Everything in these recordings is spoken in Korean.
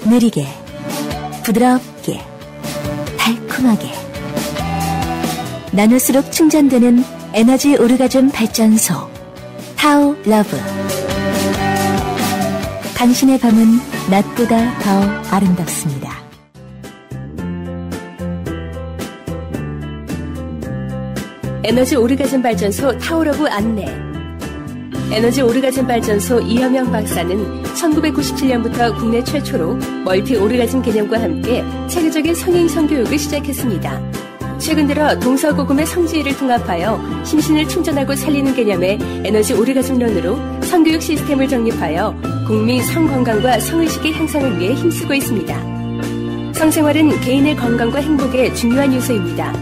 느리게, 부드럽게, 달콤하게 나눌수록 충전되는 에너지 오르가즘 발전소 타오 러브. 당신의 밤은 낮보다 더 아름답습니다. 에너지 오르가즘 발전소 타오러브 안내. 에너지 오르가즘 발전소 이현명 박사는 1997년부터 국내 최초로 멀티 오르가즘 개념과 함께 체계적인 성인 성교육을 시작했습니다. 최근 들어 동서고금의 성지를 통합하여 심신을 충전하고 살리는 개념의 에너지 오르가즘론으로 성교육 시스템을 정립하여 국민 성건강과 성의식의 향상을 위해 힘쓰고 있습니다. 성생활은 개인의 건강과 행복의 중요한 요소입니다.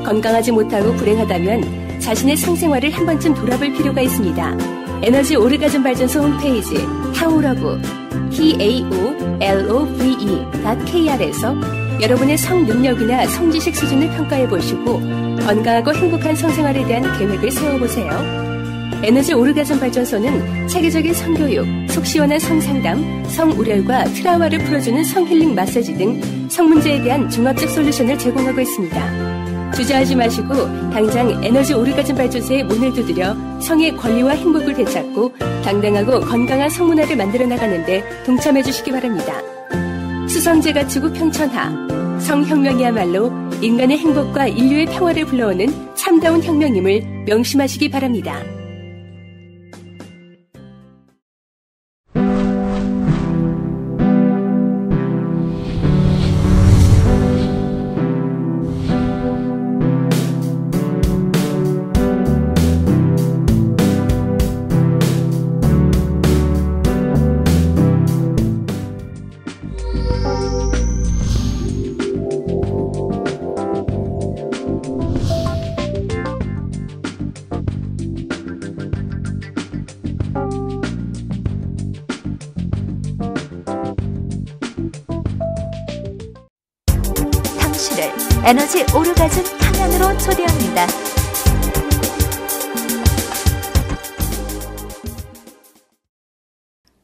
건강하지 못하고 불행하다면 자신의 성생활을 한 번쯤 돌아볼 필요가 있습니다. 에너지 오르가즘 발전소 홈페이지 타오러브 taolove.kr에서 여러분의 성 능력이나 성지식 수준을 평가해 보시고 건강하고 행복한 성생활에 대한 계획을 세워보세요. 에너지 오르가즘 발전소는 체계적인 성교육, 속 시원한 성상담, 성우렬과 트라우마를 풀어주는 성힐링 마사지 등 성문제에 대한 종합적 솔루션을 제공하고 있습니다. 주저하지 마시고 당장 에너지 오르가즘 발전소에 문을 두드려 성의 권리와 행복을 되찾고 당당하고 건강한 성문화를 만들어 나가는데 동참해 주시기 바랍니다. 수성제 가축우 평천하. 성혁명이야말로 인간의 행복과 인류의 평화를 불러오는 참다운 혁명임을 명심하시기 바랍니다. 에너지 오르가즘 탕양으로 초대합니다.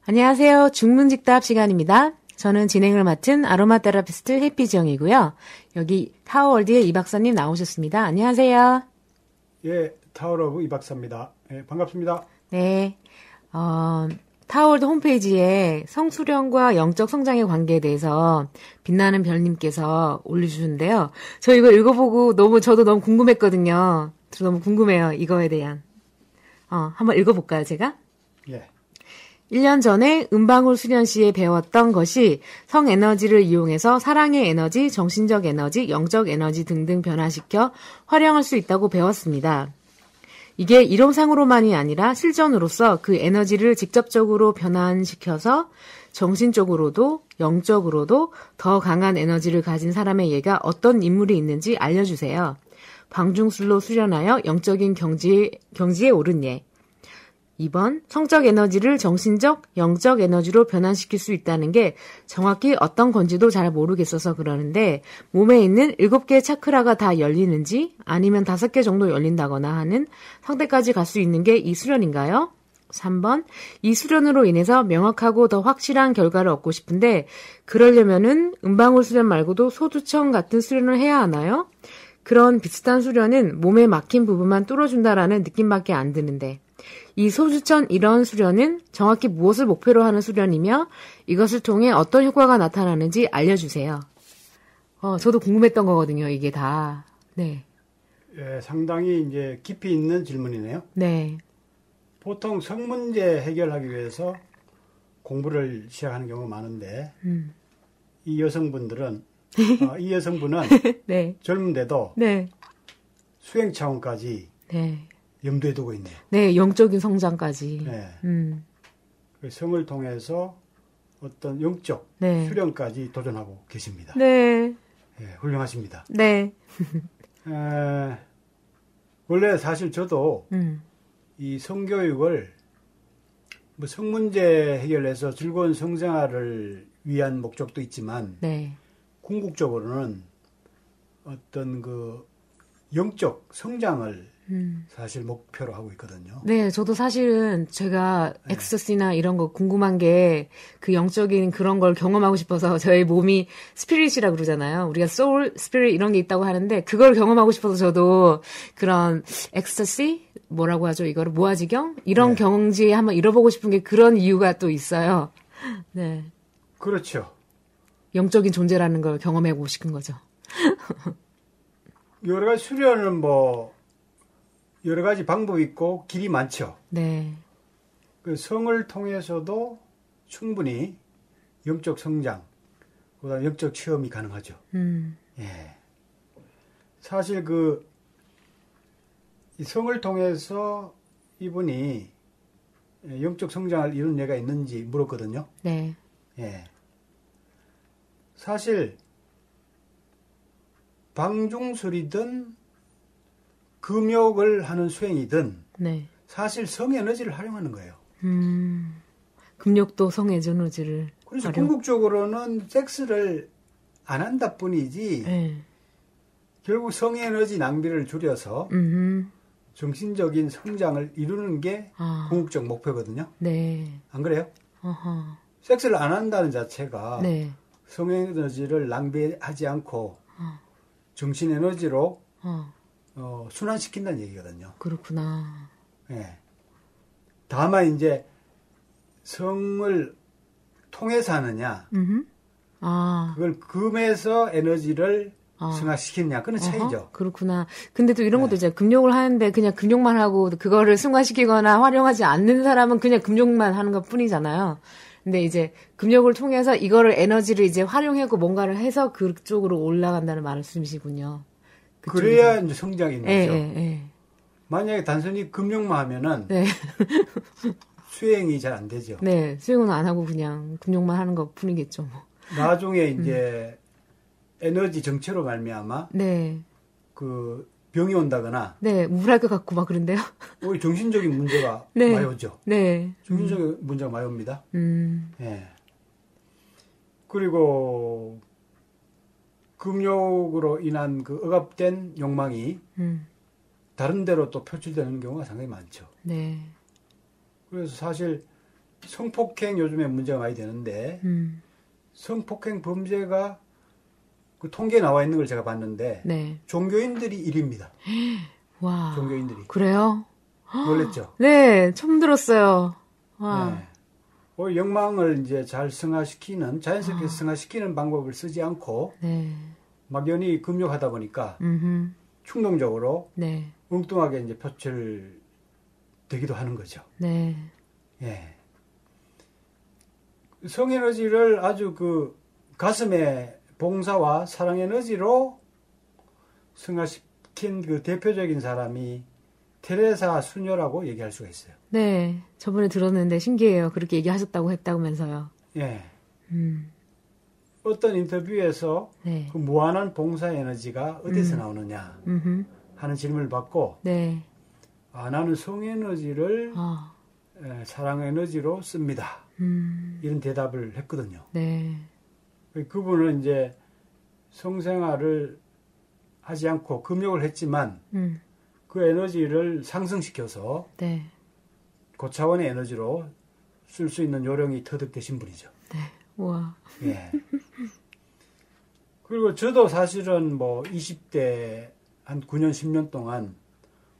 안녕하세요. 중문직답 시간입니다. 저는 진행을 맡은 아로마 테라피스트 해피지영이고요. 여기 타워월드의 이 박사님 나오셨습니다. 안녕하세요. 예, 타워러브 이 박사입니다. 예, 반갑습니다. 네. 타워월드 홈페이지에 성수령과 영적 성장의 관계에 대해서 빛나는 별님께서 올려주셨는데요. 저 이거 읽어보고 저도 너무 궁금했거든요. 저 너무 궁금해요. 이거에 대한. 한번 읽어볼까요, 제가? 예. 1년 전에 은방울 수련 씨에 배웠던 것이 성에너지를 이용해서 사랑의 에너지, 정신적 에너지, 영적 에너지 등등 변화시켜 활용할 수 있다고 배웠습니다. 이게 이론상으로만이 아니라 실전으로서 그 에너지를 직접적으로 변환시켜서 정신적으로도 영적으로도 더 강한 에너지를 가진 사람의 예가 어떤 인물이 있는지 알려주세요. 방중술로 수련하여 영적인 경지에 오른 예. 2번, 성적 에너지를 정신적, 영적 에너지로 변환시킬 수 있다는 게 정확히 어떤 건지도 잘 모르겠어서 그러는데 몸에 있는 7개의 차크라가 다 열리는지 아니면 5개 정도 열린다거나 하는 상태까지 갈 수 있는 게 이 수련인가요? 3번, 이 수련으로 인해서 명확하고 더 확실한 결과를 얻고 싶은데 그러려면은 은방울 수련 말고도 소두청 같은 수련을 해야 하나요? 그런 비슷한 수련은 몸에 막힌 부분만 뚫어준다라는 느낌밖에 안 드는데 이 소주천 이런 수련은 정확히 무엇을 목표로 하는 수련이며 이것을 통해 어떤 효과가 나타나는지 알려주세요. 저도 궁금했던 거거든요, 이게 다. 네. 예, 상당히 이제 깊이 있는 질문이네요. 네. 보통 성문제 해결하기 위해서 공부를 시작하는 경우가 많은데 이 여성분은 네. 젊은데도 네. 수행 차원까지 네. 염두에 두고 있네요. 네, 영적인 성장까지. 네. 성을 통해서 어떤 영적 네. 수련까지 도전하고 계십니다. 네. 네, 훌륭하십니다. 네. 원래 사실 저도 이 성교육을 성문제 해결해서 즐거운 성생활을 위한 목적도 있지만 네. 궁극적으로는 어떤 그 영적 성장을 사실 목표로 하고 있거든요. 네, 저도 사실은 제가 엑스터시나 이런 거 궁금한 게 그 영적인 그런 걸 경험하고 싶어서 저희 몸이 스피릿이라 그러잖아요. 우리가 소울, 스피릿 이런 게 있다고 하는데 그걸 경험하고 싶어서 저도 그런 엑스터시 뭐라고 하죠? 이거를 모아지경 이런 경지에 한번 잃어보고 싶은 게 그런 이유가 또 있어요. 네. 그렇죠. 영적인 존재라는 걸 경험해보고 싶은 거죠. 여러 가지 수련은 뭐 여러 가지 방법이 있고 길이 많죠. 네. 그 성을 통해서도 충분히 영적 성장, 그다음 영적 체험이 가능하죠. 예. 사실 이 성을 통해서 이분이 영적 성장을 이룬 예가 있는지 물었거든요. 네. 예. 사실 방중술이든 금욕을 하는 수행이든 네. 사실 성 에너지를 활용하는 거예요. 금욕도 성의 에너지를 그래서 궁극적으로는 섹스를 안 한다 뿐이지 네. 결국 성 에너지 낭비를 줄여서 정신적인 성장을 이루는 게 궁극적 목표거든요. 네. 안 그래요? 어허. 섹스를 안 한다는 자체가 네. 성 에너지를 낭비하지 않고 정신 에너지로 순환시킨다는 얘기거든요. 그렇구나. 예. 다만 이제 성을 통해서 하느냐, 그걸 금에서 에너지를 승화시키느냐, 그런 차이죠. 그렇구나. 근데 또 이런 것도 있잖아요. 금욕을 하는데 그냥 금욕만 하고 그거를 승화시키거나 활용하지 않는 사람은 그냥 금욕만 하는 것 뿐이잖아요. 근데 이제 금욕을 통해서 이거를 에너지를 이제 활용하고 뭔가를 해서 그쪽으로 올라간다는 말씀이시군요. 그래야 이제 성장인 거죠. 예. 만약에 단순히 금욕만 하면은 네. 수행이 잘 안 되죠. 네, 수행은 안 하고 그냥 금욕만 하는 것 뿐이겠죠. 뭐. 나중에 이제 에너지 정체로 말미암아 네. 그 병이 온다거나 네, 우울할 것 같고 막 그런데요. 오히려 정신적인 문제가 네. 많이 오죠. 네. 정신적인 문제가 많이 옵니다. 예. 그리고 금욕으로 인한 그 억압된 욕망이 다른 데로 또 표출되는 경우가 상당히 많죠. 네. 그래서 사실 성폭행 요즘에 문제가 많이 되는데 성폭행 범죄가 그 통계에 나와 있는 걸 제가 봤는데 네. 종교인들이 1위입니다. 와. 종교인들이. 그래요? 놀랬죠? 네, 처음 들었어요. 와. 네. 오히려 욕망을 이제 잘 승화시키는, 자연스럽게 승화시키는 방법을 쓰지 않고 네. 막연히 금욕하다 보니까 충동적으로 네. 엉뚱하게 이제 표출되기도 하는 거죠. 네. 예. 성에너지를 아주 그 가슴의 봉사와 사랑 에너지로 승화시킨 그 대표적인 사람이 테레사 수녀라고 얘기할 수가 있어요. 네. 저번에 들었는데 신기해요. 그렇게 얘기하셨다고 했다면서요. 예. 어떤 인터뷰에서 네. 그 무한한 봉사 에너지가 어디서 나오느냐 하는 질문을 받고 네. 나는 성 에너지를 사랑 에너지로 씁니다. 이런 대답을 했거든요. 네. 그분은 이제 성생활을 하지 않고 금욕을 했지만 그 에너지를 상승시켜서 네. 고차원의 에너지로 쓸 수 있는 요령이 터득되신 분이죠. 네. 우와. 예. 그리고 저도 사실은 뭐 20대 한 9년, 10년 동안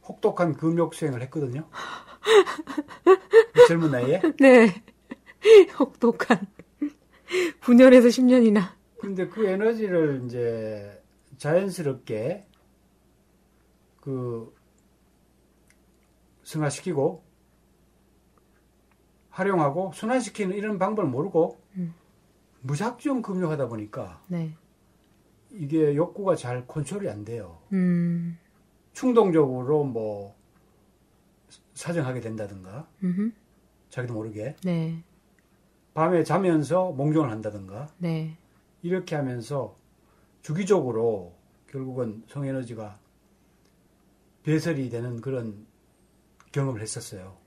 혹독한 금욕 수행을 했거든요. 젊은 나이에. 네. 혹독한 9년에서 10년이나. 근데 그 에너지를 이제 자연스럽게 그 승화시키고 활용하고 순환시키는 이런 방법을 모르고 무작정 금욕하다 보니까 네. 이게 욕구가 잘 컨트롤이 안 돼요. 충동적으로 뭐 사정하게 된다든가 자기도 모르게 네. 밤에 자면서 몽정을 한다든가 네. 이렇게 하면서 주기적으로 결국은 성에너지가 배설이 되는 그런 경험을 했었어요.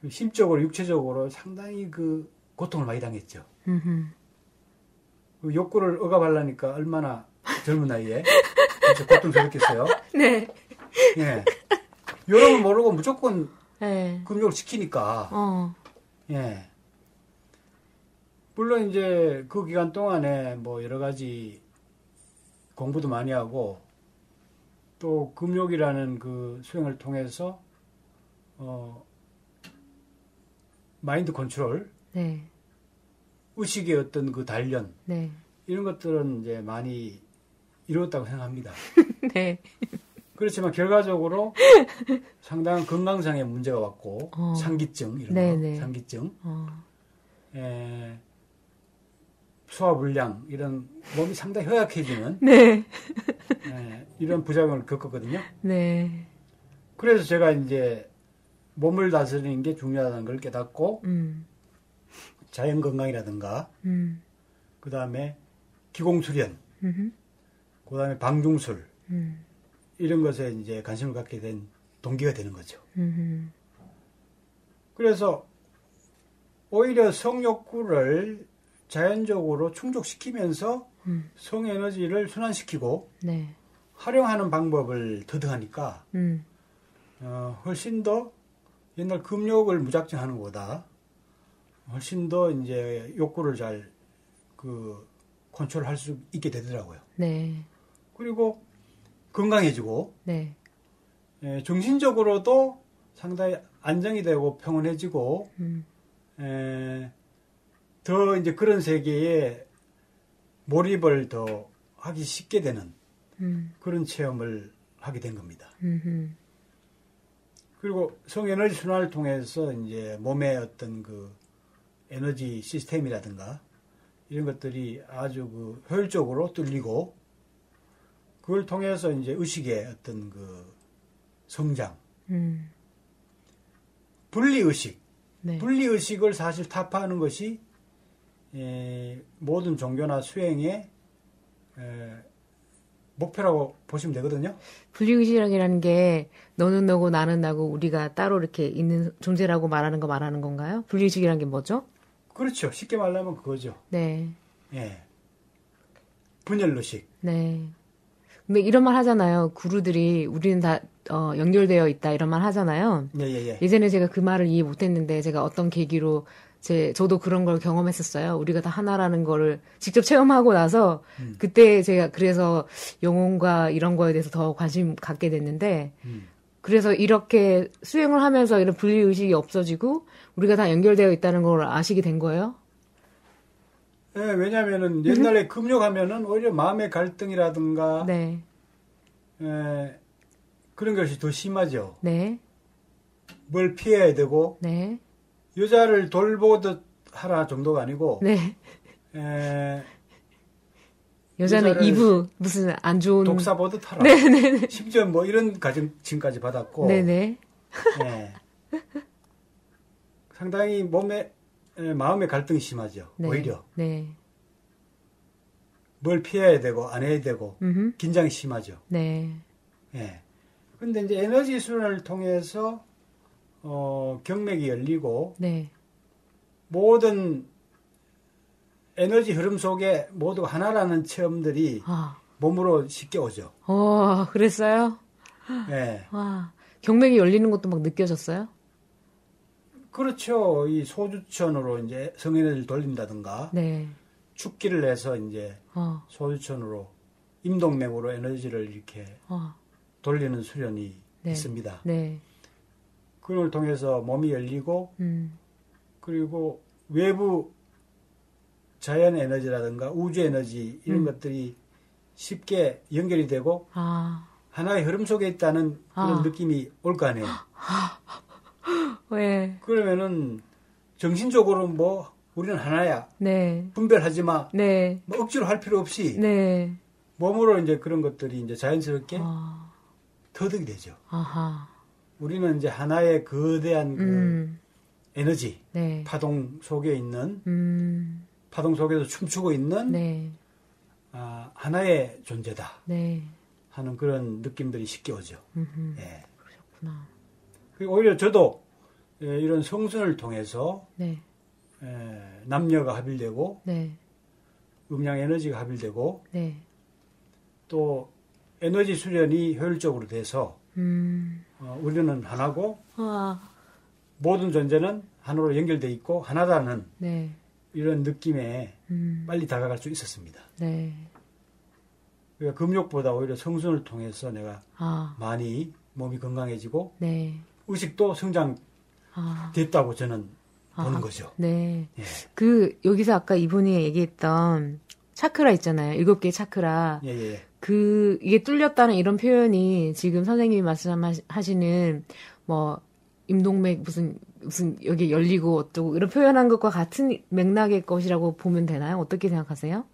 심적으로 육체적으로 상당히 그 고통을 많이 당했죠. 그 욕구를 억압하려니까 얼마나 젊은 나이에 고통스럽겠어요. 네. 예. 여러분 모르고 무조건 네. 금욕을 시키니까. 예. 물론 이제 그 기간 동안에 뭐 여러 가지 공부도 많이 하고 또 금욕이라는 그 수행을 통해서 마인드 컨트롤, 네. 의식의 어떤 그 단련 네. 이런 것들은 이제 많이 이루었다고 생각합니다. 네. 그렇지만 결과적으로 상당한 건강상의 문제가 왔고 상기증 이런 네네. 거, 상기증, 소화불량 이런 몸이 상당히 허약해지는 네. 이런 부작용을 겪었거든요. 네. 그래서 제가 이제 몸을 다스리는 게 중요하다는 걸 깨닫고 자연 건강이라든가 그 다음에 기공수련, 그 다음에 방중술 이런 것에 이제 관심을 갖게 된 동기가 되는 거죠. 그래서 오히려 성욕구를 자연적으로 충족시키면서 성에너지를 순환시키고 네. 활용하는 방법을 터득하니까 훨씬 더 옛날 금욕을 무작정 하는 것보다 훨씬 더 이제 욕구를 잘 그 컨트롤할 수 있게 되더라고요. 네. 그리고 건강해지고 네. 정신적으로도 상당히 안정이 되고 평온해지고 더 이제 그런 세계에 몰입을 더 하기 쉽게 되는 그런 체험을 하게 된 겁니다. 그리고 성에너지 순환을 통해서 이제 몸의 어떤 그 에너지 시스템이라든가 이런 것들이 아주 그 효율적으로 뚫리고 그걸 통해서 이제 의식의 어떤 그 성장, 분리의식, 네. 분리의식을 사실 타파하는 것이 모든 종교나 수행의 목표라고 보시면 되거든요. 분리의식이라는 게 너는 너고 나는 나고 우리가 따로 이렇게 있는 존재라고 말하는 건가요? 분리의식이라는 게 뭐죠? 그렇죠. 쉽게 말하면 그거죠. 네. 예. 분열의식. 네. 근데 이런 말 하잖아요. 구루들이 우리는 다 연결되어 있다 이런 말 하잖아요. 예. 예전에 제가 그 말을 이해 못했는데 제가 어떤 계기로 저도 그런 걸 경험했었어요. 우리가 다 하나라는 거를 직접 체험하고 나서 그때 제가 그래서 영혼과 이런 거에 대해서 더 관심 갖게 됐는데 그래서 이렇게 수행을 하면서 이런 분리의식이 없어지고 우리가 다 연결되어 있다는 걸 아시게 된 거예요? 네, 왜냐하면은 옛날에 금욕하면은 오히려 마음의 갈등이라든가 네. 그런 것이 더 심하죠. 네. 뭘 피해야 되고 네. 여자를 돌보듯 하라 정도가 아니고 네. 여자는 이브 무슨 안 좋은 독사 보듯 하라. 네네네. 심지어 뭐 이런 가정칭까지 받았고. 네네. 네. 상당히 마음의 갈등이 심하죠. 네. 오히려. 네. 뭘 피해야 되고 안 해야 되고 긴장이 심하죠. 네. 예. 근데 이제 에너지 순환을 통해서 경맥이 열리고 네. 모든 에너지 흐름 속에 모두 하나라는 체험들이 몸으로 쉽게 오죠. 그랬어요? 예. 와, 경맥이 열리는 것도 막 느껴졌어요? 그렇죠. 이 소주천으로 이제 성에너지를 돌린다든가, 네. 축기를 해서 이제 소주천으로 임동맥으로 에너지를 이렇게 돌리는 수련이 네. 있습니다. 네. 그걸 통해서 몸이 열리고, 그리고 외부 자연 에너지라든가 우주 에너지 이런 것들이 쉽게 연결이 되고 하나의 흐름 속에 있다는 그런 느낌이 올 거 아니에요. 왜? 그러면은 정신적으로 뭐 우리는 하나야. 네. 분별하지 마. 네. 뭐 억지로 할 필요 없이 네. 몸으로 이제 그런 것들이 이제 자연스럽게 터득이 되죠. 아하. 우리는 이제 하나의 거대한 그 에너지, 네. 파동 속에 있는 파동 속에서 춤추고 있는 네. 하나의 존재다 네. 하는 그런 느낌들이 쉽게 오죠. 예. 그러셨구나. 그리고 오히려 저도 이런 성순을 통해서 네. 남녀가 합일되고 네. 음양 에너지가 합일되고 네. 또 에너지 수련이 효율적으로 돼서 우리는 하나고 아. 모든 존재는 하나로 연결돼 있고 하나다는 네. 이런 느낌에 빨리 다가갈 수 있었습니다. 네. 그러니까 금욕보다 오히려 성순을 통해서 내가 많이 몸이 건강해지고 네. 의식도 성장됐다고 저는 보는 거죠. 네. 예. 여기서 아까 이분이 얘기했던 차크라 있잖아요. 7개의 차크라. 예. 이게 뚫렸다는 이런 표현이 지금 선생님이 말씀하시는 뭐 임동맥 무슨 여기 열리고 어쩌고 이런 표현한 것과 같은 맥락의 것이라고 보면 되나요? 어떻게 생각하세요?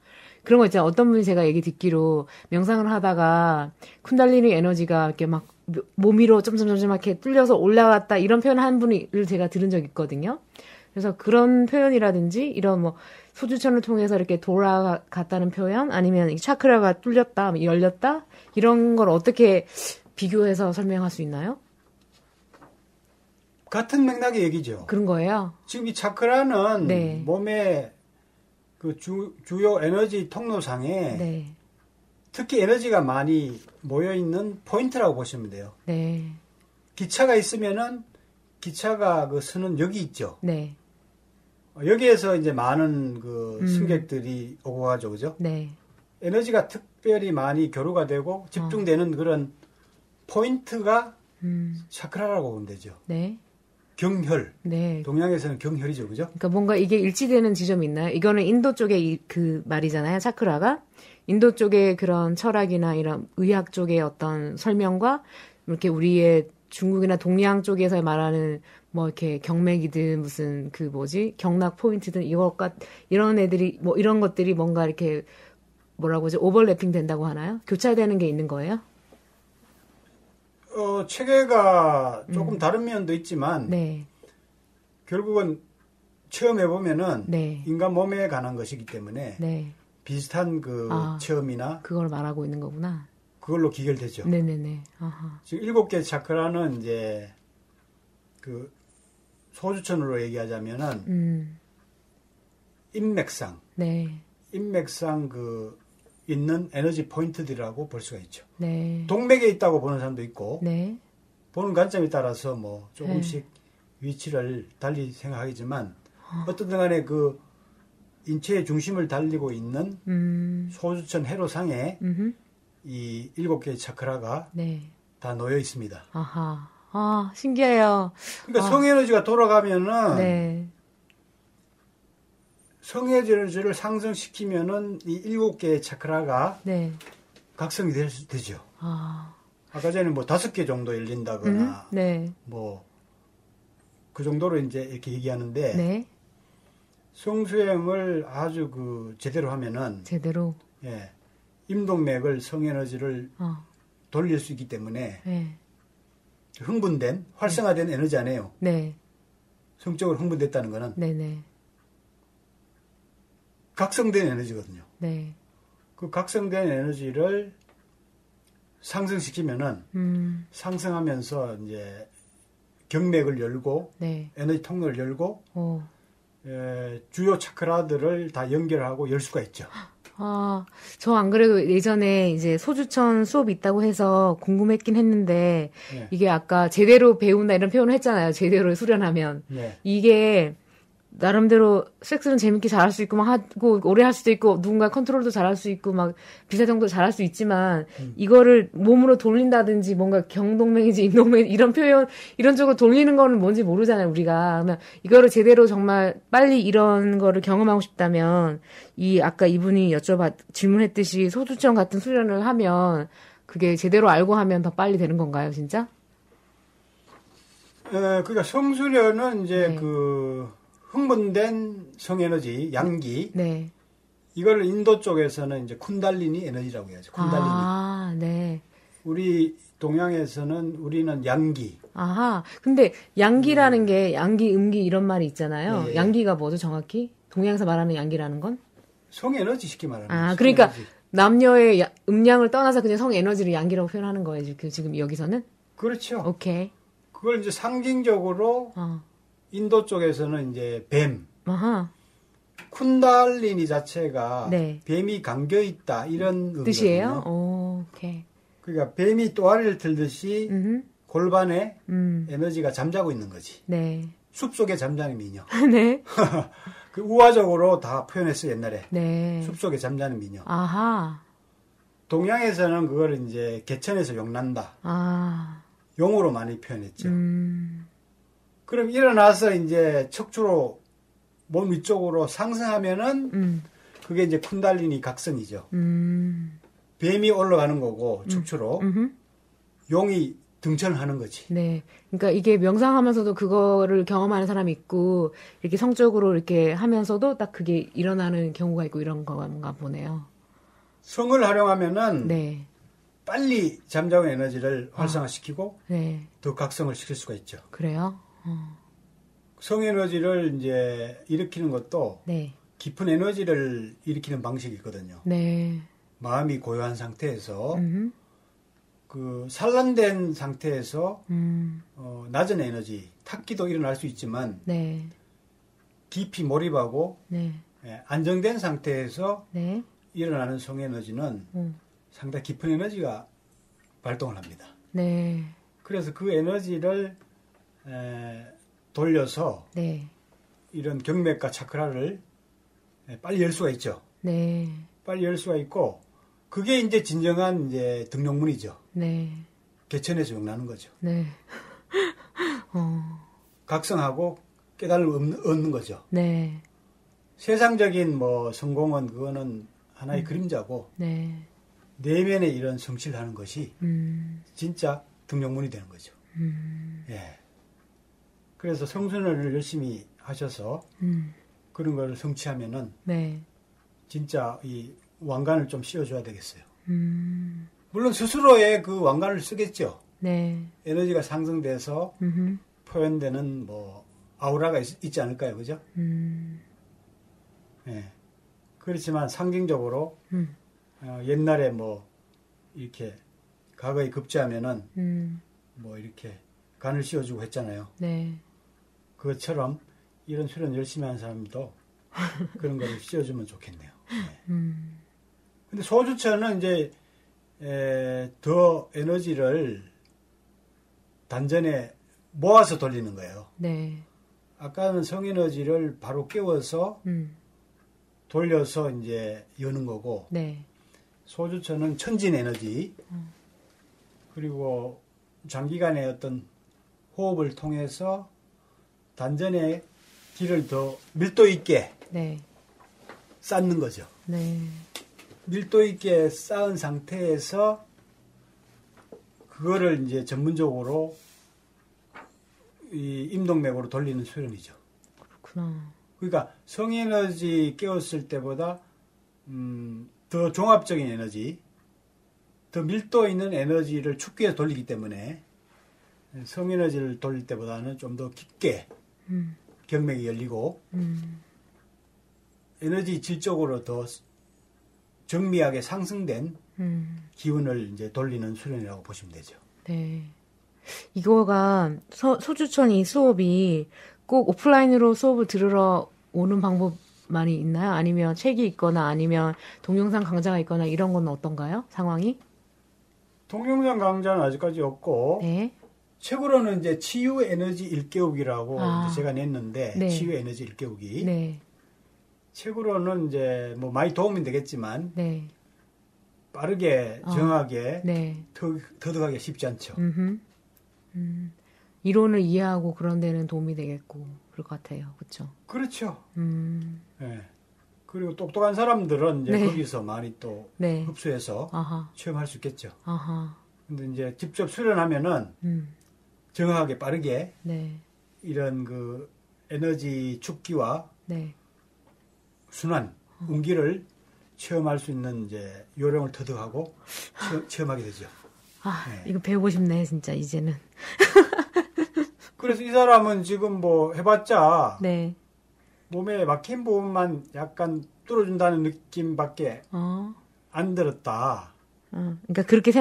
그런 거 있잖아요. 어떤 분이 제가 얘기 듣기로 명상을 하다가 쿤달리니 에너지가 이렇게 막 몸 위로 점점점점 이렇게 뚫려서 올라갔다 이런 표현 한 분을 제가 들은 적 있거든요. 그래서 그런 표현이라든지 이런 뭐 소주천을 통해서 이렇게 돌아갔다는 표현 아니면 차크라가 뚫렸다, 열렸다 이런 걸 어떻게 비교해서 설명할 수 있나요? 같은 맥락의 얘기죠. 그런 거예요? 지금 이 차크라는 네. 몸의 그 주요 에너지 통로상에 네. 특히 에너지가 많이 모여있는 포인트라고 보시면 돼요. 네. 기차가 있으면은 기차가 그 서는 역이 있죠. 네. 여기에서 이제 많은 그 승객들이 오고 가죠. 그죠? 네. 에너지가 특별히 많이 교류가 되고 집중되는 그런 포인트가 차크라라고 보면 되죠. 네. 경혈. 네. 동양에서는 경혈이죠. 그죠? 그러니까 뭔가 이게 일치되는 지점이 있나요? 이거는 인도 쪽의 그 말이잖아요. 차크라가. 인도 쪽의 그런 철학이나 이런 의학 쪽의 어떤 설명과 이렇게 우리의 중국이나 동양 쪽에서 말하는 뭐 이렇게 경맥이든 무슨 그 뭐지? 경락 포인트든 이런 애들이 뭐 이런 것들이 뭔가 이렇게 뭐라고 하죠? 오버래핑 된다고 하나요? 교차되는 게 있는 거예요? 체계가 조금 다른 면도 있지만 네. 결국은 체험해 보면은 네. 인간 몸에 관한 것이기 때문에 네. 비슷한 그 체험이나 그걸 말하고 있는 거구나. 그걸로 기결되죠. 네네네. 아하. 지금 7개 차크라는 이제 그 소주천으로 얘기하자면은 인맥상, 네. 인맥상 그 있는 에너지 포인트들이라고 볼 수가 있죠. 네. 동맥에 있다고 보는 사람도 있고, 네. 보는 관점에 따라서 뭐 조금씩 위치를 달리 생각하겠지만 어떻든 간에 그 인체의 중심을 달리고 있는 소주천 회로상에 이 7개의 차크라가 네. 다 놓여 있습니다. 아하. 아, 신기해요. 그러니까 성에너지가 돌아가면은 네. 성에너지를 상승시키면은 이 7개의 차크라가 네. 각성이 되죠. 아까 전에 뭐 5개 정도 열린다거나 네. 뭐 그 정도로 이제 이렇게 얘기하는데 네. 성수행을 아주 그 제대로 하면은 제대로 임동맥을 성에너지를 돌릴 수 있기 때문에 네. 흥분된 활성화된 에너지 아니에요. 네. 성적으로 흥분됐다는 거는 네네. 각성된 에너지거든요. 네. 그 각성된 에너지를 상승시키면은 상승하면서 이제 경맥을 열고 네. 에너지 통로를 열고 주요 차크라들을 다 연결하고 열 수가 있죠. 저 안 그래도 예전에 이제 소주천 수업 있다고 해서 궁금했긴 했는데 이게 아까 제대로 배운다 이런 표현을 했잖아요. 제대로 수련하면 이게 나름대로 섹스는 재밌게 잘할 수 있고 막 하고 오래 할 수도 있고 누군가 컨트롤도 잘할 수 있고 막 비사정도 잘할 수 있지만 이거를 몸으로 돌린다든지 뭔가 경동맥인지 인동맥 이런 표현 이런 쪽으로 돌리는 거는 뭔지 모르잖아요 우리가. 그러면 이거를 제대로 정말 빨리 이런 거를 경험하고 싶다면 이 아까 이분이 질문했듯이 소주천 같은 수련을 하면 그게 제대로 알고 하면 더 빨리 되는 건가요 진짜? 그러니까 성수련은 이제 그 흥분된 성에너지, 양기. 네. 이걸 인도 쪽에서는 이제 쿤달리니 에너지라고 해야죠. 쿤달리니. 네. 우리 동양에서는 우리는 양기. 근데 양기라는 게 양기, 음기 이런 말이 있잖아요. 예. 양기가 뭐죠, 정확히? 동양에서 말하는 양기라는 건? 성에너지 쉽게 말하는 그러니까 성에너지. 남녀의 음양을 떠나서 그냥 성에너지를 양기라고 표현하는 거예요, 지금 여기서는? 그렇죠. 오케이. 그걸 이제 상징적으로 인도 쪽에서는 이제 뱀, 쿤달리니 자체가 뱀이 감겨 있다 이런 뜻이에요? 의미거든요. 오케이. 그러니까 뱀이 또아리를 틀듯이 골반에 에너지가 잠자고 있는 거지. 네. 숲속에 잠자는 미녀. 네. 그 우화적으로 다 표현했어요, 옛날에. 네. 숲속에 잠자는 미녀. 아하. 동양에서는 그걸 이제 개천에서 용난다. 아. 용으로 많이 표현했죠. 그럼 일어나서 이제 척추로 몸 위쪽으로 상승하면은 그게 이제 쿤달리니 각성이죠. 뱀이 올라가는 거고 척추로 용이 등천하는 거지. 네. 그러니까 이게 명상하면서도 그거를 경험하는 사람이 있고 이렇게 성적으로 이렇게 하면서도 딱 그게 일어나는 경우가 있고 이런 건가 보네요. 성을 활용하면은 네. 빨리 잠자고 에너지를 활성화시키고 네. 더 각성을 시킬 수가 있죠. 그래요? 성 에너지를 이제 일으키는 것도 네. 깊은 에너지를 일으키는 방식이 있거든요. 네. 마음이 고요한 상태에서 그 산란된 상태에서 낮은 에너지, 탁기도 일어날 수 있지만 네. 깊이 몰입하고 네. 안정된 상태에서 네. 일어나는 성 에너지는 상당히 깊은 에너지가 발동을 합니다. 네. 그래서 그 에너지를 돌려서 네. 이런 경맥과 차크라를 빨리 열 수가 있죠. 네. 빨리 열 수가 있고 그게 이제 진정한 이제 등용문이죠. 네. 개천에서 용나는 거죠. 네. 각성하고 깨달음을 얻는 거죠. 네. 세상적인 뭐 성공은 그거는 하나의 그림자고 네. 내면에 이런 성취를 하는 것이 진짜 등용문이 되는 거죠. 예. 그래서 성순을 열심히 하셔서 그런 걸 성취하면은 네. 진짜 이 왕관을 좀 씌워줘야 되겠어요. 물론 스스로의 그 왕관을 쓰겠죠. 네. 에너지가 상승돼서 표현되는 뭐 아우라가 있지 않을까요, 그죠? 예. 그렇지만 상징적으로 옛날에 뭐 이렇게 과거에 급제하면은 뭐 이렇게 간을 씌워주고 했잖아요. 네. 그것처럼 이런 수련 열심히 하는 사람도 그런 거를 씌워주면 좋겠네요. 네. 근데 소주처는 이제 더 에너지를 단전에 모아서 돌리는 거예요. 네. 아까는 성에너지를 바로 깨워서 돌려서 이제 여는 거고 네. 소주처는 천진 에너지 그리고 장기간의 어떤 호흡을 통해서 단전에 기를 더 밀도 있게 네. 쌓는 거죠. 네. 밀도 있게 쌓은 상태에서 그거를 이제 전문적으로 이 임동맥으로 돌리는 수련이죠. 그렇구나. 그러니까 성에너지 깨웠을 때보다 더 종합적인 에너지, 더 밀도 있는 에너지를 축기해서 돌리기 때문에 성에너지를 돌릴 때보다는 좀 더 깊게 경맥이 열리고 에너지 질적으로 더 정미하게 상승된 기운을 이제 돌리는 수련이라고 보시면 되죠. 네. 이거가 소주천 이 수업이 꼭 오프라인으로 수업을 들으러 오는 방법만이 있나요? 아니면 책이 있거나 아니면 동영상 강좌가 있거나 이런 건 어떤가요? 상황이? 동영상 강좌는 아직까지 없고 네. 책으로는 이제 치유 에너지 일깨우기라고 이제 제가 냈는데 네. 치유 에너지 일깨우기. 네. 책으로는 이제 뭐 많이 도움이 되겠지만 네. 빠르게 정확하게 네. 터득하기 쉽지 않죠. 이론을 이해하고 그런 데는 도움이 되겠고 그럴 것 같아요. 그렇죠? 그렇죠. 네. 그리고 똑똑한 사람들은 이제 네. 거기서 많이 또 네. 흡수해서 아하. 체험할 수 있겠죠. 아하. 근데 이제 직접 수련하면은 정확하게 빠르게 네. 이런 그 에너지 축기와 네. 순환, 운기를 체험할 수 있는 이제 요령을 터득하고 체험하게 되죠. 아, 네. 이거 배우고 싶네, 진짜, 이제는. 그래서 이 사람은 지금 뭐 해봤자 네. 몸에 막힌 부분만 약간 뚫어준다는 느낌밖에 안 들었다. 그러니까 그렇게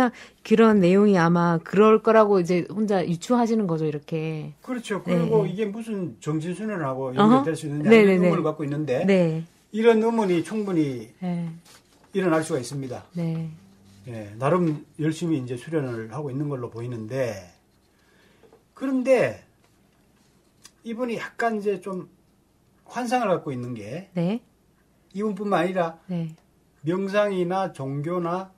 그런 내용이 아마 그럴 거라고 이제 혼자 유추하시는 거죠, 이렇게. 그렇죠. 그리고 네. 이게 무슨 정신순환하고 연결될 수 있느냐 네네네. 이런 의문을 갖고 있는데 네. 이런 의문이 충분히 네. 일어날 수가 있습니다. 네. 예, 나름 열심히 이제 수련을 하고 있는 걸로 보이는데, 그런데 이분이 약간 이제 좀 환상을 갖고 있는 게, 네. 이분뿐만 아니라 네. 명상이나 종교나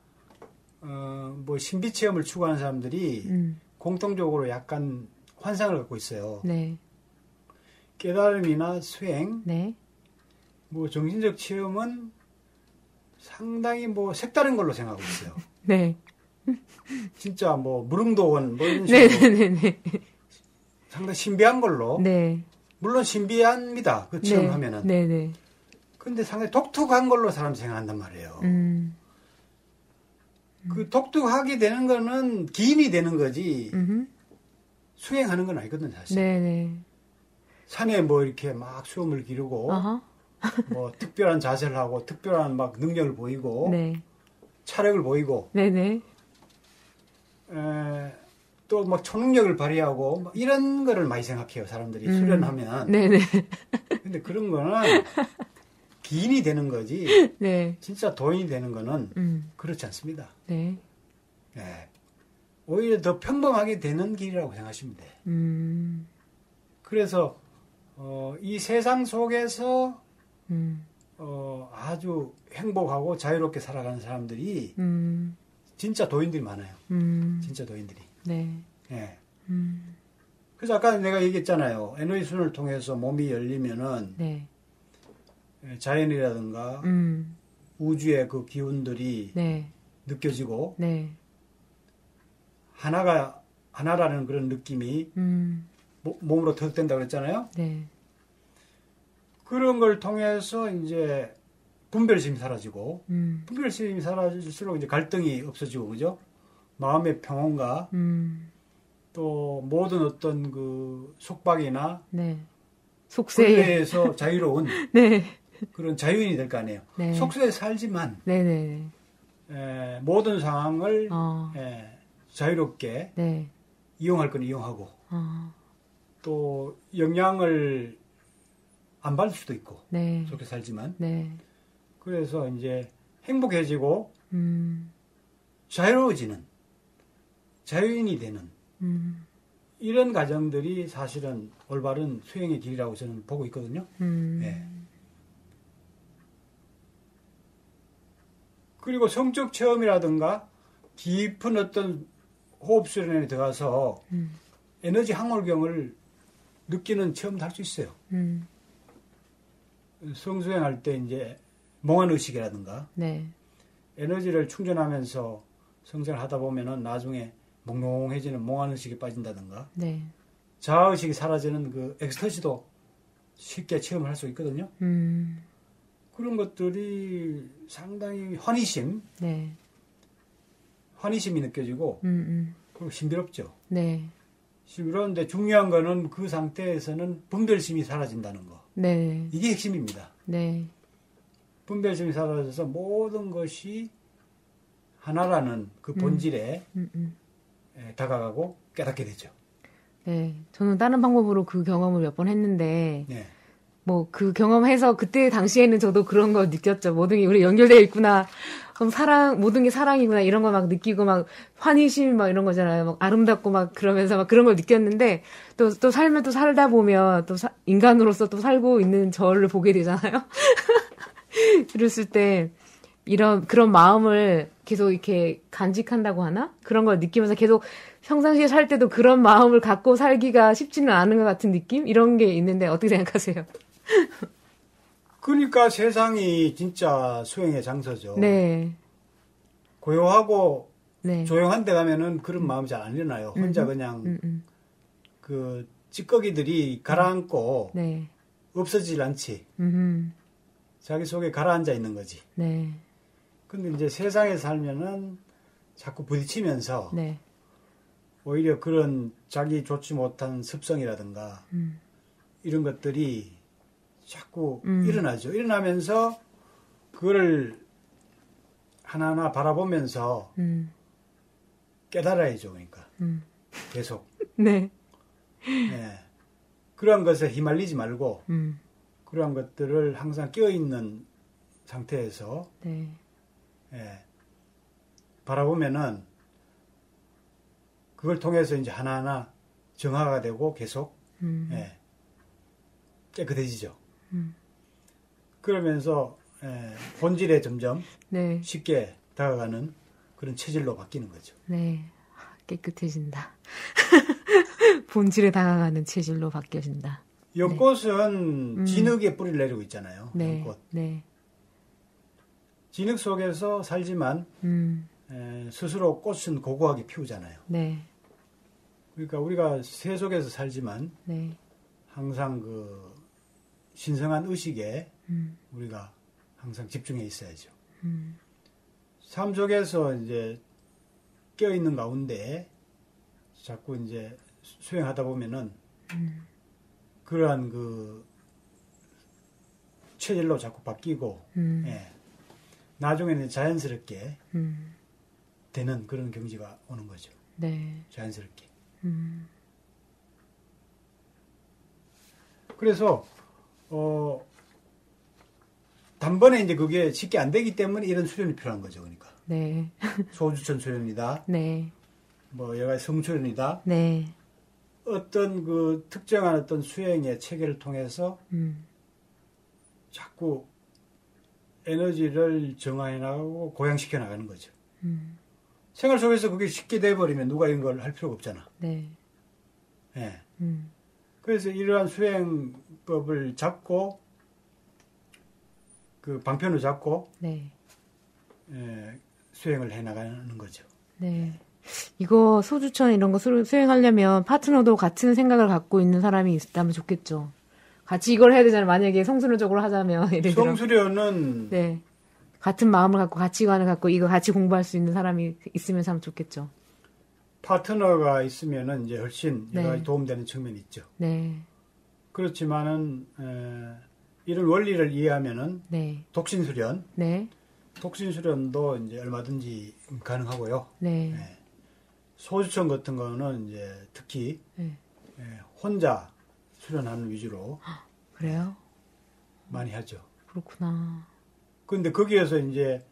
뭐 신비 체험을 추구하는 사람들이 공통적으로 약간 환상을 갖고 있어요. 네. 깨달음이나 수행, 네. 뭐 정신적 체험은 상당히 뭐 색다른 걸로 생각하고 있어요. 네. 진짜 뭐 무릉도원 뭐 이런 식으로 네네네. 상당히 신비한 걸로. 네. 물론 신비합니다. 그 체험하면은. 네네. 근데 상당히 독특한 걸로 사람 생각한단 말이에요. 그 독특하게 되는 거는 기인이 되는 거지 수행하는 건 아니거든 사실. 네네. 산에 뭐 이렇게 막 수염을 기르고 어허. 뭐 특별한 자세를 하고 특별한 막 능력을 보이고 네. 차력을 보이고 네네. 또 막 초능력을 발휘하고 막 이런 거를 많이 생각해요 사람들이 수련하면. 네네. 근데 그런 거는 기인이 되는 거지. 네. 진짜 도인이 되는 거는 그렇지 않습니다. 네. 네. 오히려 더 평범하게 되는 길이라고 생각하시면 돼. 그래서 이 세상 속에서 아주 행복하고 자유롭게 살아가는 사람들이 진짜 도인들이 많아요. 진짜 도인들이. 네. 예. 그래서 아까 내가 얘기했잖아요. 에너지 순을 통해서 몸이 열리면은 네. 자연이라든가 우주의 그 기운들이 네. 느껴지고 네. 하나라는 그런 느낌이 몸으로 터득된다고 그랬잖아요. 네. 그런 걸 통해서 이제 분별심이 사라지고 분별심이 사라질수록 이제 갈등이 없어지고 그죠? 마음의 평온과 또 모든 어떤 그 속박이나 네. 속세에 속세에서 자유로운 네. 그런 자유인이 될 거 아니에요. 네. 속세에 살지만 네네. 모든 상황을 자유롭게 네. 이용할 건 이용하고 또 영향을 안 받을 수도 있고 네. 그렇게 살지만 네. 그래서 이제 행복해지고 자유로워지는 자유인이 되는 이런 과정들이 사실은 올바른 수행의 길이라고 저는 보고 있거든요. 네. 그리고 성적 체험이라든가 깊은 어떤 호흡 수련에 들어가서 에너지 항월경을 느끼는 체험도 할 수 있어요. 성수행할 때 이제 몽환의식이라든가 네. 에너지를 충전하면서 성생을 하다 보면은 나중에 몽롱해지는 몽환의식에 빠진다든가 네. 자아의식이 사라지는 그 엑스터시도 쉽게 체험을 할 수 있거든요. 그런 것들이 상당히 네. 환희심이 느껴지고 그리고 신비롭죠. 네. 그런데 중요한 거는 그 상태에서는 분별심이 사라진다는 거. 네. 이게 핵심입니다. 네. 분별심이 사라져서 모든 것이 하나라는 그 본질에 다가가고 깨닫게 되죠. 네. 저는 다른 방법으로 그 경험을 몇 번 했는데, 네. 뭐, 그 경험해서 그때 당시에는 저도 그런 거 느꼈죠. 모든 게 우리 연결되어 있구나. 그럼 모든 게 사랑이구나. 이런 거 막 느끼고 막 환희심 막 이런 거잖아요. 막 아름답고 막 그러면서 막 그런 걸 느꼈는데, 또 삶을 또 살다 보면 또 인간으로서 또 살고 있는 저를 보게 되잖아요. 그랬을 때, 그런 마음을 계속 이렇게 간직한다고 하나? 그런 걸 느끼면서 계속 평상시에 살 때도 그런 마음을 갖고 살기가 쉽지는 않은 것 같은 느낌? 이런 게 있는데 어떻게 생각하세요? 그러니까 세상이 진짜 수행의 장소죠. 네. 고요하고 네. 조용한 데 가면은 그런 마음이 잘 안 일어나요. 혼자 그냥 그 찌꺼기들이 가라앉고 네. 없어지질 않지. 자기 속에 가라앉아 있는 거지. 네. 근데 이제 세상에 살면은 자꾸 부딪히면서 네. 오히려 그런 자기 좋지 못한 습성이라든가 이런 것들이 자꾸 일어나죠. 일어나면서 그거를 하나하나 바라보면서 깨달아야죠. 그러니까 계속. 네. 네. 그런 것에 휘말리지 말고 그러한 것들을 항상 깨어있는 상태에서 네. 예. 바라보면은 그걸 통해서 이제 하나하나 정화가 되고 계속 예, 깨끗해지죠. 그러면서 본질에 점점 네. 쉽게 다가가는 그런 체질로 바뀌는 거죠. 네. 깨끗해진다. 본질에 다가가는 체질로 바뀌어진다. 연꽃은 진흙에 뿌리를 내리고 있잖아요. 네. 연꽃. 네. 진흙 속에서 살지만 스스로 꽃은 고고하게 피우잖아요. 네. 그러니까 우리가 새 속에서 살지만 네. 항상 그 신성한 의식에 우리가 항상 집중해 있어야죠. 삶 속에서 이제 껴있는 가운데 자꾸 이제 수행하다 보면은 그러한 그 체질로 자꾸 바뀌고 예. 나중에는 자연스럽게 되는 그런 경지가 오는 거죠. 네. 자연스럽게. 그래서 단번에 이제 그게 쉽게 안 되기 때문에 이런 수련이 필요한 거죠. 그러니까. 네. 소주천 수련이다. 네. 뭐 여러 가지 성수련이다. 네. 어떤 그 특정한 어떤 수행의 체계를 통해서 자꾸 에너지를 정화해 나가고 고양시켜 나가는 거죠. 생활 속에서 그게 쉽게 돼버리면 누가 이런 걸 할 필요가 없잖아. 네. 예. 그래서 이러한 수행법을 잡고 그 방편을 잡고 네. 수행을 해 나가는 거죠. 네. 이거 소주천 이런 거 수행하려면 파트너도 같은 생각을 갖고 있는 사람이 있다면 좋겠죠. 같이 이걸 해야 되잖아요. 만약에 성수련적으로 하자면. 예를 들어. 성수련은 네. 같은 마음을 갖고 가치관을 갖고 이거 같이 공부할 수 있는 사람이 있으면 참 좋겠죠. 파트너가 있으면은 이제 훨씬 네. 여러 가지 도움되는 측면이 있죠. 네. 그렇지만은 이런 원리를 이해하면은 네. 독신수련, 네. 독신수련도 이제 얼마든지 가능하고요. 네. 예. 소주천 같은 거는 이제 특히 네. 혼자 수련하는 위주로 그래요? 많이 하죠. 그렇구나. 그런데 거기에서 이제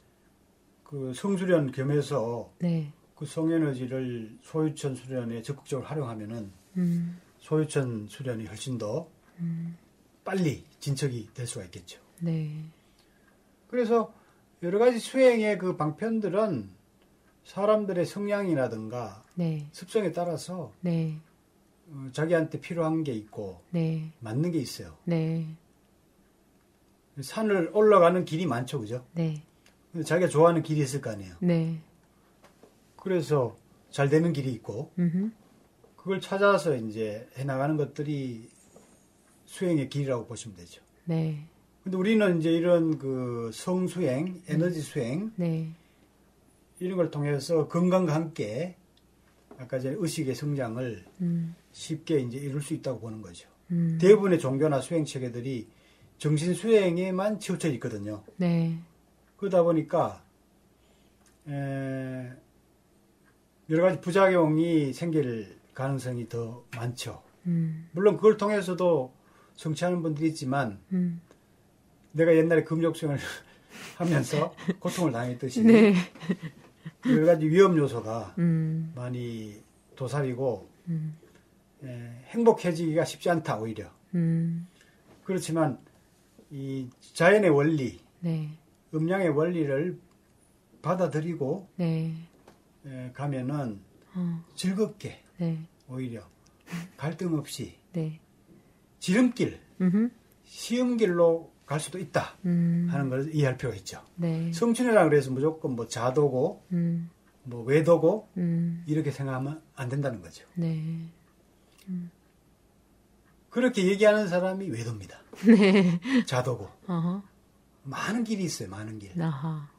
그 성수련 겸해서 네. 그 성에너지를 소유천 수련에 적극적으로 활용하면은 소유천 수련이 훨씬 더 빨리 진척이 될 수가 있겠죠. 네. 그래서 여러 가지 수행의 그 방편들은 사람들의 성향이라든가 네. 습성에 따라서 네. 자기한테 필요한 게 있고 네. 맞는 게 있어요. 네. 산을 올라가는 길이 많죠, 그죠? 네. 근데 자기가 좋아하는 길이 있을 거 아니에요. 네. 그래서 잘 되는 길이 있고 그걸 찾아서 이제 해나가는 것들이 수행의 길이라고 보시면 되죠. 네. 근데 우리는 이제 이런 그 성수행, 에너지 수행 네. 이런 걸 통해서 건강과 함께 아까 전에 의식의 성장을 쉽게 이제 이룰 수 있다고 보는 거죠. 대부분의 종교나 수행 체계들이 정신 수행에만 치우쳐 있거든요. 네. 그러다 보니까 여러 가지 부작용이 생길 가능성이 더 많죠. 물론 그걸 통해서도 성취하는 분들이 있지만 내가 옛날에 금욕 수행을 하면서 고통을 당했듯이 네. 여러 가지 위험 요소가 많이 도사리고 행복해지기가 쉽지 않다 오히려. 그렇지만 이 자연의 원리, 네. 음양의 원리를 받아들이고 네. 가면은 즐겁게 네. 오히려 갈등 없이 네. 지름길, 쉬운 길로 갈 수도 있다 하는 걸 이해할 필요가 있죠. 네. 성춘이라 그래서 무조건 뭐 자도고 뭐 외도고 이렇게 생각하면 안 된다는 거죠. 네. 그렇게 얘기하는 사람이 외도입니다. 네. 자도고. 어허. 많은 길이 있어요. 많은 길. 아하.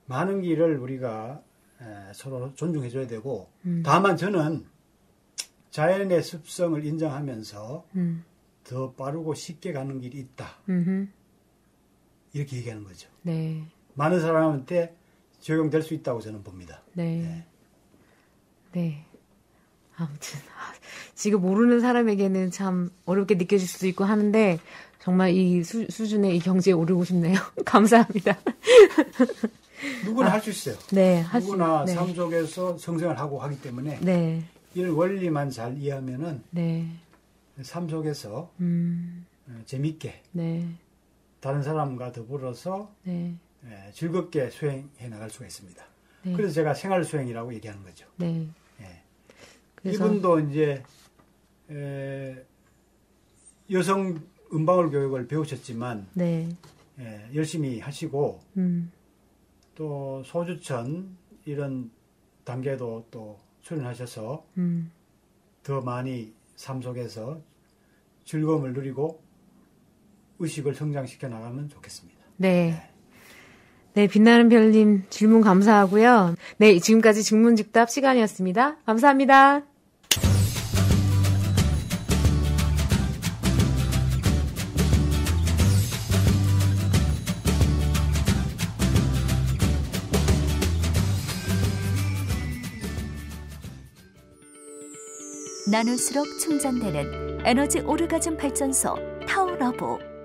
많은 길을 우리가 서로 존중해줘야 되고 다만 저는 자연의 습성을 인정하면서 더 빠르고 쉽게 가는 길이 있다. 이렇게 얘기하는 거죠. 네. 많은 사람한테 적용될 수 있다고 저는 봅니다. 네. 네. 아무튼 지금 모르는 사람에게는 참 어렵게 느껴질 수도 있고 하는데 정말 이 수준의 이 경지에 오르고 싶네요. 감사합니다. 누구나 할 수 있어요. 네, 누구나 삶 속에서 성생활 하고 하기 때문에 이 원리만 잘 이해하면은 삶 속에서 재밌게 다른 사람과 더불어서 즐겁게 수행해 나갈 수가 있습니다. 그래서 제가 생활 수행이라고 얘기하는 거죠. 그래서 이분도 이제 여성 음방울 교육을 배우셨지만 열심히 하시고 또 소주천 이런 단계도 또 수련하셔서 더 많이 삶 속에서 즐거움을 누리고 의식을 성장시켜 나가면 좋겠습니다. 네, 빛나는 별님 질문 감사하고요. 네, 지금까지 증문즉답 시간이었습니다. 감사합니다. 나눌수록 충전되는 에너지 오르가즘 발전소 타오러브.